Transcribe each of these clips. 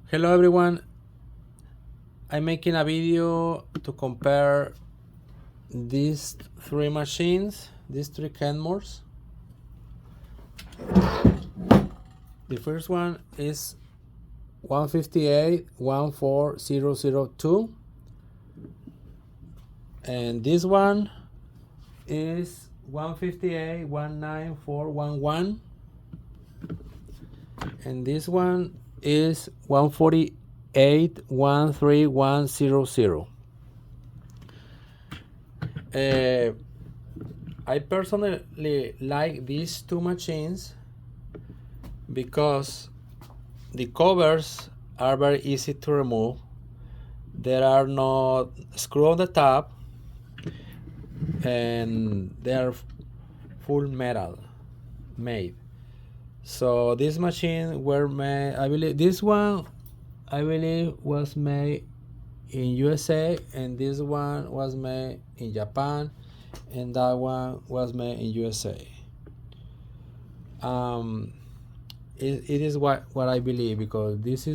Hello everyone, I'm making a video to compare these three machines, these three Kenmores. The first one is 158-14002 and this one is 158-19411 and this one is 148-13100. I personally like these two machines because the covers are very easy to remove. There are no screw on the top and they are full metal made. So this machine were made, I believe this one was made in USA and this one was made in Japan and that one was made in USA. It is what I believe because this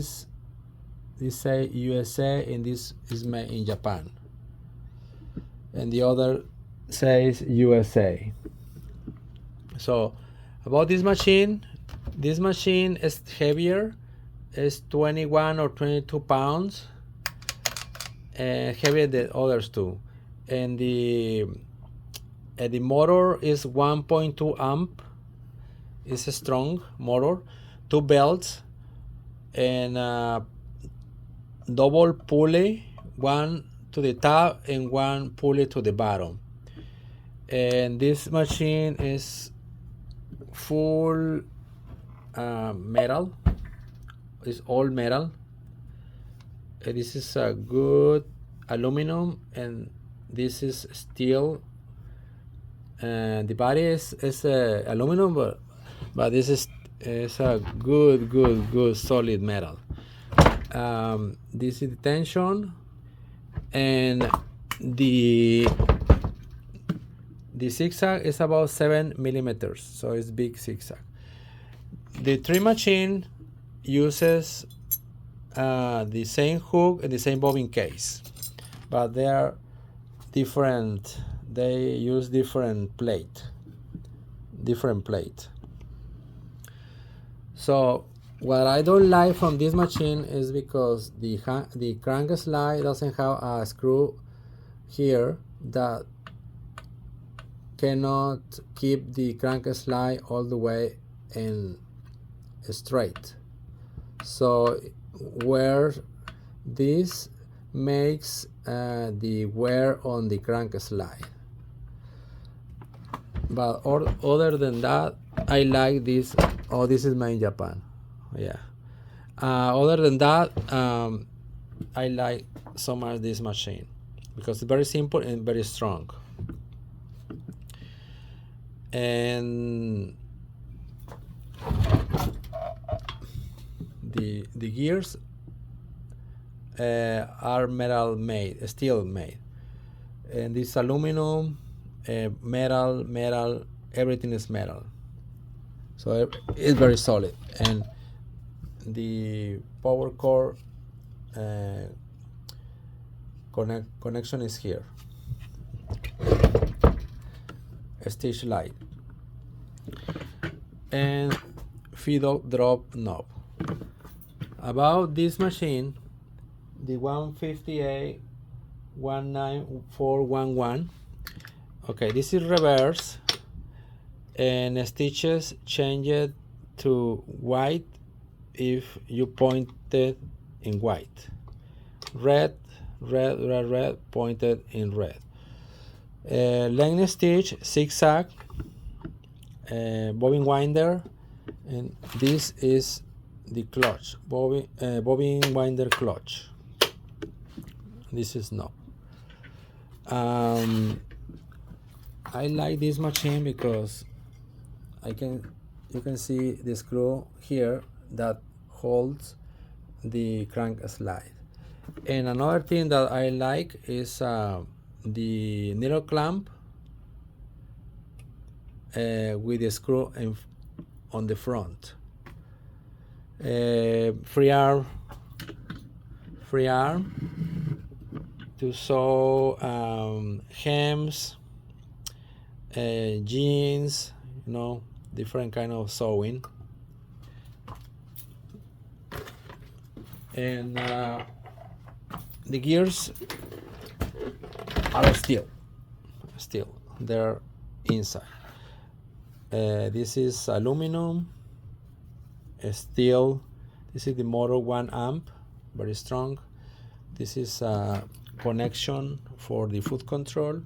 say USA and this is made in Japan and the other says USA. So about this machine is heavier, is 21 or 22 pounds heavier than others too, and the motor is 1.2 amp. It's a strong motor, 2 belts and double pulley, one to the top and one pulley to the bottom. And this machine is full metal. It's all metal. This is a good aluminum and this is steel. And the body is aluminum, but this is a good solid metal. This is the tension and the zigzag is about 7 millimeters, so it's big zigzag. The three machine uses the same hook and the same bobbin case, but they are different. They use different plate. So what I don't like from this machine is because the crank slide doesn't have a screw here that cannot keep the crank slide all the way and straight. So where this makes the wear on the crank slide. But other than that, I like this. Oh, this is made in Japan. Yeah. Other than that, I like so much this machine because it's very simple and very strong. And the gears are steel made, and this aluminum, metal, everything is metal. So it's very solid, and the power cord connection is here. A stage light and feed up drop knob. About this machine, the 158-19411. Okay, this is reverse and stitches changed to white if you pointed in white, red pointed in red. Length stitch, zigzag, bobbin winder, and this is the clutch, bobbin winder clutch. This is knob. I like this machine because you can see the screw here that holds the crank slide. And another thing that I like is the needle clamp with the screw on the front. Free arm free arm to sew hems, jeans, different kind of sewing. And the gears are still they're inside. This is aluminum, steel. This is the motor, 1 amp, very strong. This is a connection for the foot control.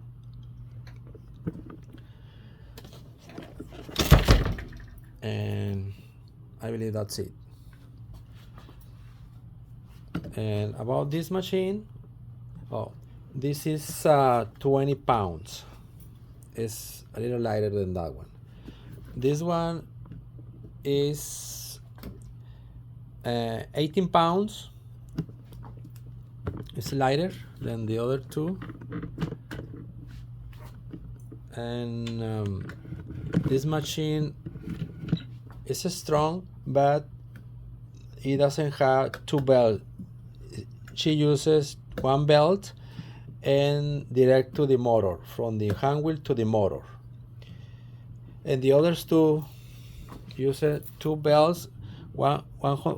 And I believe that's it. And about this machine, this is 20 pounds. It's a little lighter than that one. This one is 18 pounds. It's lighter than the other two. And this machine is strong, but it doesn't have 2 belts. She uses 1 belt and direct to the motor, from the hand wheel to the motor. And the others two use 2 belts, one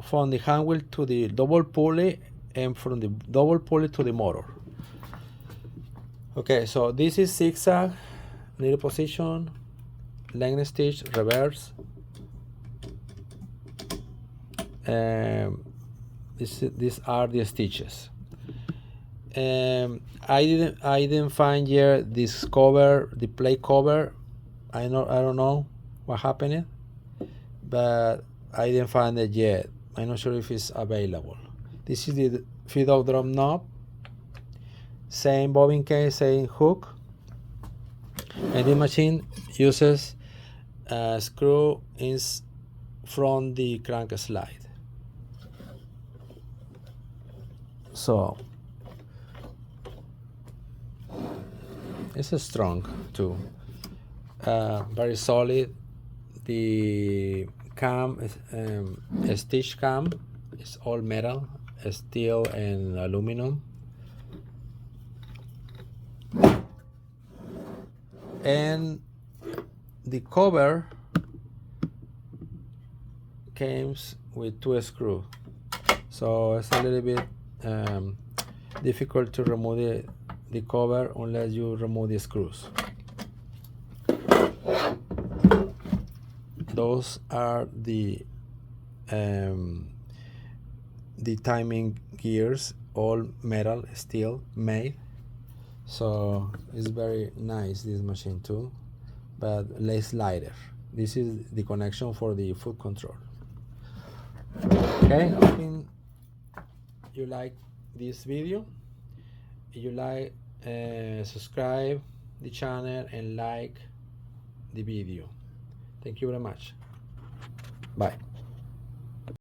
from the hand wheel to the double pulley, and from the double pulley to the motor. Okay, so this is zigzag, needle position, length stitch, reverse. These are the stitches. I didn't find here this cover, the plate cover. I don't know what happened, but I didn't find it yet. I'm not sure if it's available. This is the feed-off drop knob. Same bobbin case, same hook. And the machine uses a screw from the crank slide. So it's strong too, very solid. The cam is stitch cam. It's all metal, steel and aluminum. And the cover comes with 2 screws, so it's a little bit difficult to remove the cover unless you remove the screws. Those are the timing gears, all metal, steel made. So it's very nice, this machine too, but less lighter. This is the connection for the foot control. Okay, hoping you like this video. If you like, subscribe the channel and like the video. Thank you very much. Bye.